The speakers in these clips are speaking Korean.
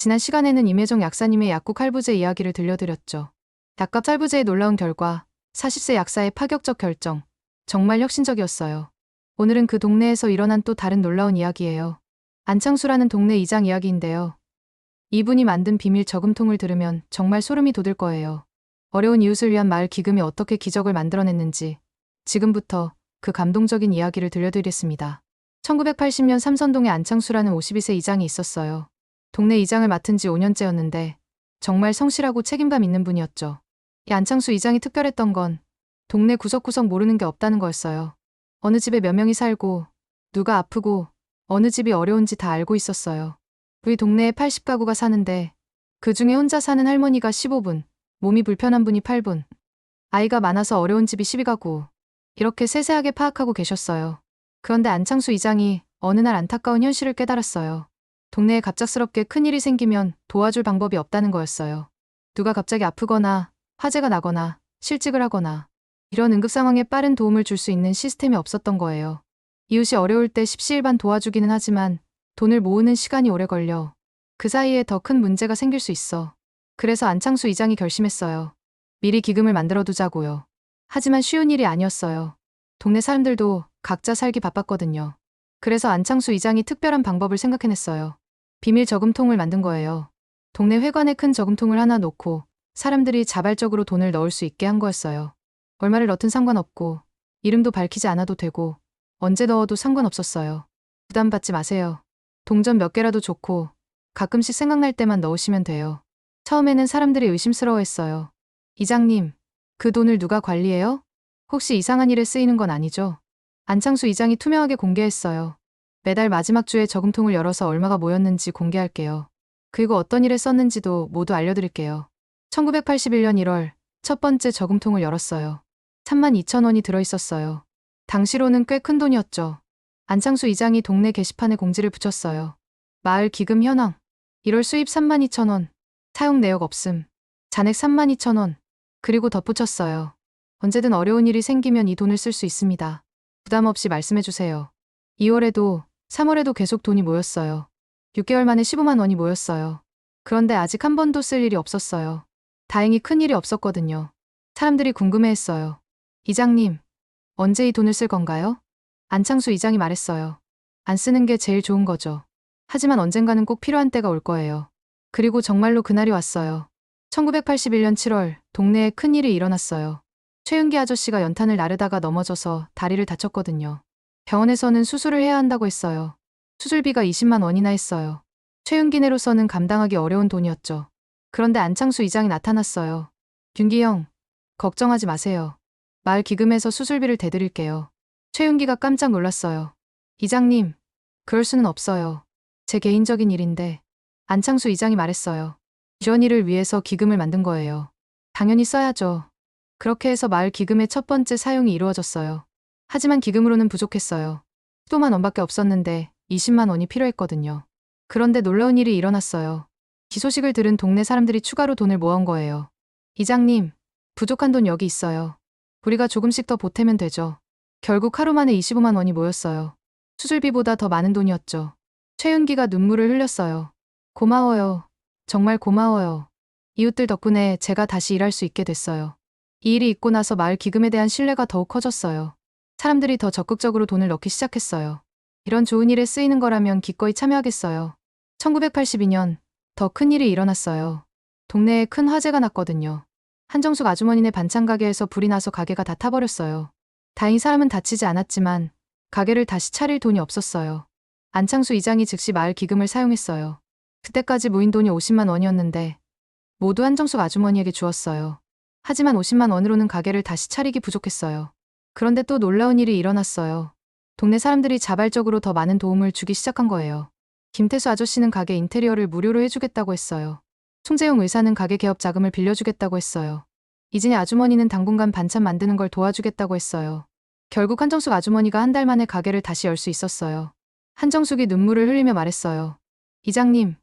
지난 시간에는 임혜정 약사님의 약국 할부제 이야기를 들려드렸죠. 약값 할부제의 놀라운 결과, 40세 약사의 파격적 결정. 정말 혁신적이었어요. 오늘은 그 동네에서 일어난 또 다른 놀라운 이야기예요. 안창수라는 동네 이장 이야기인데요. 이분이 만든 비밀 저금통을 들으면 정말 소름이 돋을 거예요. 어려운 이웃을 위한 마을 기금이 어떻게 기적을 만들어냈는지 지금부터 그 감동적인 이야기를 들려드리겠습니다. 1980년 삼선동에 안창수라는 52세 이장이 있었어요. 동네 이장을 맡은 지 5년째였는데 정말 성실하고 책임감 있는 분이었죠. 이 안창수 이장이 특별했던 건 동네 구석구석 모르는 게 없다는 거였어요. 어느 집에 몇 명이 살고 누가 아프고 어느 집이 어려운지 다 알고 있었어요. 우리 동네에 80가구가 사는데 그 중에 혼자 사는 할머니가 15분, 몸이 불편한 분이 8분, 아이가 많아서 어려운 집이 12가구, 이렇게 세세하게 파악하고 계셨어요. 그런데 안창수 이장이 어느 날 안타까운 현실을 깨달았어요. 동네에 갑작스럽게 큰일이 생기면 도와줄 방법이 없다는 거였어요. 누가 갑자기 아프거나 화재가 나거나 실직을 하거나 이런 응급 상황에 빠른 도움을 줄 수 있는 시스템이 없었던 거예요. 이웃이 어려울 때 십시일반 도와주기는 하지만 돈을 모으는 시간이 오래 걸려 그 사이에 더 큰 문제가 생길 수 있어. 그래서 안창수 이장이 결심했어요. 미리 기금을 만들어 두자고요. 하지만 쉬운 일이 아니었어요. 동네 사람들도 각자 살기 바빴거든요. 그래서 안창수 이장이 특별한 방법을 생각해냈어요. 비밀 저금통을 만든 거예요. 동네 회관에 큰 저금통을 하나 놓고 사람들이 자발적으로 돈을 넣을 수 있게 한 거였어요. 얼마를 넣든 상관없고 이름도 밝히지 않아도 되고 언제 넣어도 상관없었어요. 부담받지 마세요. 동전 몇 개라도 좋고 가끔씩 생각날 때만 넣으시면 돼요. 처음에는 사람들이 의심스러워했어요. 이장님, 그 돈을 누가 관리해요? 혹시 이상한 일에 쓰이는 건 아니죠? 안창수 이장이 투명하게 공개했어요. 매달 마지막 주에 저금통을 열어서 얼마가 모였는지 공개할게요. 그리고 어떤 일에 썼는지도 모두 알려드릴게요. 1981년 1월 첫 번째 저금통을 열었어요. 32,000원이 들어있었어요. 당시로는 꽤 큰 돈이었죠. 안창수 이장이 동네 게시판에 공지를 붙였어요. 마을 기금 현황. 1월 수입 32,000원. 사용 내역 없음. 잔액 32,000원. 그리고 덧붙였어요. 언제든 어려운 일이 생기면 이 돈을 쓸 수 있습니다. 부담 없이 말씀해주세요. 2월에도 3월에도 계속 돈이 모였어요. 6개월 만에 15만 원이 모였어요. 그런데 아직 한 번도 쓸 일이 없었어요. 다행히 큰 일이 없었거든요. 사람들이 궁금해했어요. 이장님, 언제 이 돈을 쓸 건가요? 안창수 이장이 말했어요. 안 쓰는 게 제일 좋은 거죠. 하지만 언젠가는 꼭 필요한 때가 올 거예요. 그리고 정말로 그날이 왔어요. 1981년 7월 동네에 큰일이 일어났어요. 최윤기 아저씨가 연탄을 나르다가 넘어져서 다리를 다쳤거든요. 병원에서는 수술을 해야 한다고 했어요. 수술비가 20만 원이나 했어요. 최윤기네로서는 감당하기 어려운 돈이었죠. 그런데 안창수 이장이 나타났어요. 윤기 형, 걱정하지 마세요. 마을 기금에서 수술비를 대드릴게요. 최윤기가 깜짝 놀랐어요. 이장님, 그럴 수는 없어요. 제 개인적인 일인데. 안창수 이장이 말했어요. 이런 일을 위해서 기금을 만든 거예요. 당연히 써야죠. 그렇게 해서 마을 기금의 첫 번째 사용이 이루어졌어요. 하지만 기금으로는 부족했어요. 15만 원밖에 없었는데 20만 원이 필요했거든요. 그런데 놀라운 일이 일어났어요. 이 소식을 들은 동네 사람들이 추가로 돈을 모은 거예요. 이장님, 부족한 돈 여기 있어요. 우리가 조금씩 더 보태면 되죠. 결국 하루 만에 25만 원이 모였어요. 수술비보다 더 많은 돈이었죠. 최윤기가 눈물을 흘렸어요. 고마워요. 정말 고마워요. 이웃들 덕분에 제가 다시 일할 수 있게 됐어요. 이 일이 있고 나서 마을 기금에 대한 신뢰가 더욱 커졌어요. 사람들이 더 적극적으로 돈을 넣기 시작했어요. 이런 좋은 일에 쓰이는 거라면 기꺼이 참여하겠어요. 1982년 더 큰 일이 일어났어요. 동네에 큰 화재가 났거든요. 한정숙 아주머니네 반찬 가게에서 불이 나서 가게가 다 타버렸어요. 다행히 사람은 다치지 않았지만 가게를 다시 차릴 돈이 없었어요. 안창수 이장이 즉시 마을 기금을 사용했어요. 그때까지 모인 돈이 50만 원이었는데 모두 한정숙 아주머니에게 주었어요. 하지만 50만 원으로는 가게를 다시 차리기 부족했어요. 그런데 또 놀라운 일이 일어났어요. 동네 사람들이 자발적으로 더 많은 도움을 주기 시작한 거예요. 김태수 아저씨는 가게 인테리어를 무료로 해주겠다고 했어요. 송재용 의사는 가게 개업 자금을 빌려주겠다고 했어요. 이진희 아주머니는 당분간 반찬 만드는 걸 도와주겠다고 했어요. 결국 한정숙 아주머니가 한 달 만에 가게를 다시 열 수 있었어요. 한정숙이 눈물을 흘리며 말했어요. 이장님,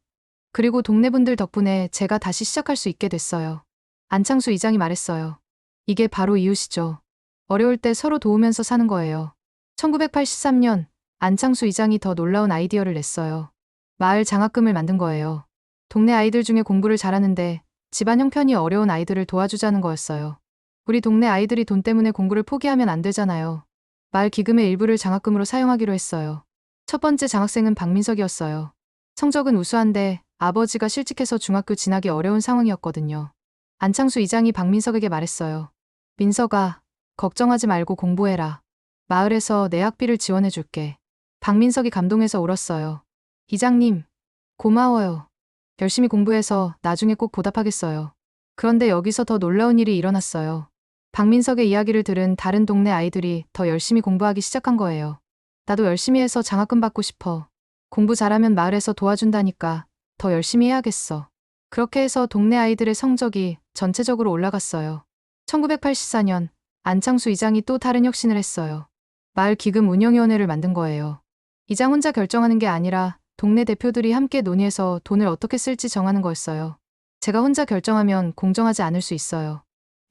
그리고 동네 분들 덕분에 제가 다시 시작할 수 있게 됐어요. 안창수 이장이 말했어요. 이게 바로 이웃이죠. 어려울 때 서로 도우면서 사는 거예요. 1983년 안창수 이장이 더 놀라운 아이디어를 냈어요. 마을 장학금을 만든 거예요. 동네 아이들 중에 공부를 잘하는데 집안 형편이 어려운 아이들을 도와주자는 거였어요. 우리 동네 아이들이 돈 때문에 공부를 포기하면 안 되잖아요. 마을 기금의 일부를 장학금으로 사용하기로 했어요. 첫 번째 장학생은 박민석이었어요. 성적은 우수한데 아버지가 실직해서 중학교 진학이 어려운 상황이었거든요. 안창수 이장이 박민석에게 말했어요. 민석아, 걱정하지 말고 공부해라. 마을에서 내 학비를 지원해 줄게. 박민석이 감동해서 울었어요. 이장님, 고마워요. 열심히 공부해서 나중에 꼭 보답하겠어요. 그런데 여기서 더 놀라운 일이 일어났어요. 박민석의 이야기를 들은 다른 동네 아이들이 더 열심히 공부하기 시작한 거예요. 나도 열심히 해서 장학금 받고 싶어. 공부 잘하면 마을에서 도와준다니까 더 열심히 해야겠어. 그렇게 해서 동네 아이들의 성적이 전체적으로 올라갔어요. 1984년 안창수 이장이 또 다른 혁신을 했어요. 마을 기금 운영위원회를 만든 거예요. 이장 혼자 결정하는 게 아니라 동네 대표들이 함께 논의해서 돈을 어떻게 쓸지 정하는 거였어요. 제가 혼자 결정하면 공정하지 않을 수 있어요.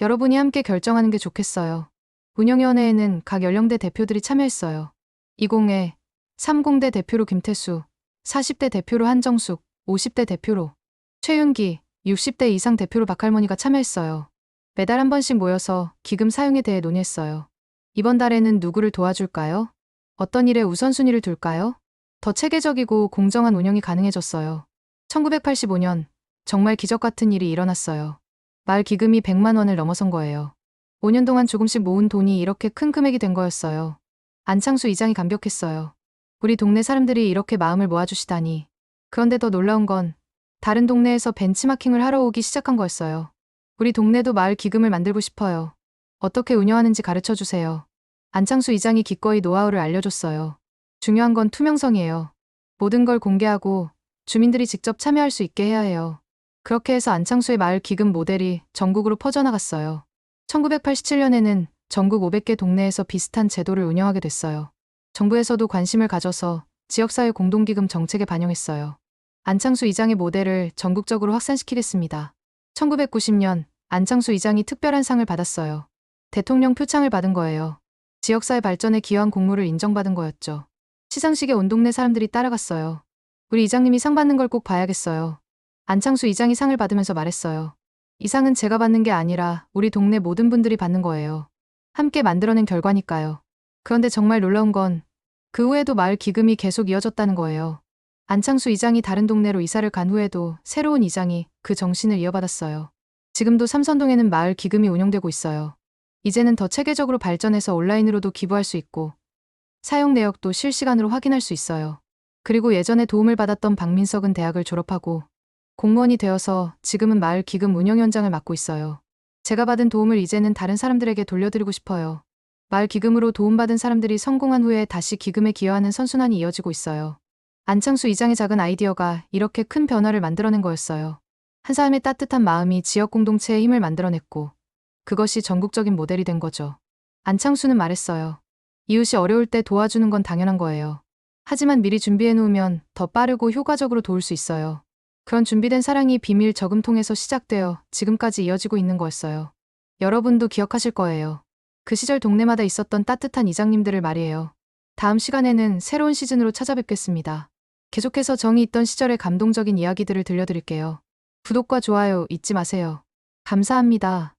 여러분이 함께 결정하는 게 좋겠어요. 운영위원회에는 각 연령대 대표들이 참여했어요. 20회, 30대 대표로 김태수, 40대 대표로 한정숙, 50대 대표로 최윤기, 60대 이상 대표로 박할머니가 참여했어요. 매달 한 번씩 모여서 기금 사용에 대해 논의했어요. 이번 달에는 누구를 도와줄까요? 어떤 일에 우선순위를 둘까요? 더 체계적이고 공정한 운영이 가능해졌어요. 1985년 정말 기적 같은 일이 일어났어요. 마을 기금이 100만 원을 넘어선 거예요. 5년 동안 조금씩 모은 돈이 이렇게 큰 금액이 된 거였어요. 안창수 이장이 감격했어요. 우리 동네 사람들이 이렇게 마음을 모아주시다니. 그런데 더 놀라운 건 다른 동네에서 벤치마킹을 하러 오기 시작한 거였어요. 우리 동네도 마을 기금을 만들고 싶어요. 어떻게 운영하는지 가르쳐 주세요. 안창수 이장이 기꺼이 노하우를 알려줬어요. 중요한 건 투명성이에요. 모든 걸 공개하고 주민들이 직접 참여할 수 있게 해야 해요. 그렇게 해서 안창수의 마을 기금 모델이 전국으로 퍼져나갔어요. 1987년에는 전국 500개 동네에서 비슷한 제도를 운영하게 됐어요. 정부에서도 관심을 가져서 지역사회 공동기금 정책에 반영했어요. 안창수 이장의 모델을 전국적으로 확산시키겠습니다. 1990년 안창수 이장이 특별한 상을 받았어요. 대통령 표창을 받은 거예요. 지역사회 발전에 기여한 공로를 인정받은 거였죠. 시상식에 온 동네 사람들이 따라갔어요. 우리 이장님이 상 받는 걸 꼭 봐야겠어요. 안창수 이장이 상을 받으면서 말했어요. 이 상은 제가 받는 게 아니라 우리 동네 모든 분들이 받는 거예요. 함께 만들어낸 결과니까요. 그런데 정말 놀라운 건 그 후에도 마을 기금이 계속 이어졌다는 거예요. 안창수 이장이 다른 동네로 이사를 간 후에도 새로운 이장이 그 정신을 이어받았어요. 지금도 삼선동에는 마을 기금이 운영되고 있어요. 이제는 더 체계적으로 발전해서 온라인으로도 기부할 수 있고 사용 내역도 실시간으로 확인할 수 있어요. 그리고 예전에 도움을 받았던 박민석은 대학을 졸업하고 공무원이 되어서 지금은 마을 기금 운영위원장을 맡고 있어요. 제가 받은 도움을 이제는 다른 사람들에게 돌려드리고 싶어요. 마을 기금으로 도움받은 사람들이 성공한 후에 다시 기금에 기여하는 선순환이 이어지고 있어요. 안창수 이장의 작은 아이디어가 이렇게 큰 변화를 만들어낸 거였어요. 한 사람의 따뜻한 마음이 지역 공동체의 힘을 만들어냈고 그것이 전국적인 모델이 된 거죠. 안창수는 말했어요. 이웃이 어려울 때 도와주는 건 당연한 거예요. 하지만 미리 준비해 놓으면 더 빠르고 효과적으로 도울 수 있어요. 그런 준비된 사랑이 비밀 저금통에서 시작되어 지금까지 이어지고 있는 거였어요. 여러분도 기억하실 거예요. 그 시절 동네마다 있었던 따뜻한 이장님들을 말이에요. 다음 시간에는 새로운 시즌으로 찾아뵙겠습니다. 계속해서 정이 있던 시절의 감동적인 이야기들을 들려드릴게요. 구독과 좋아요 잊지 마세요. 감사합니다.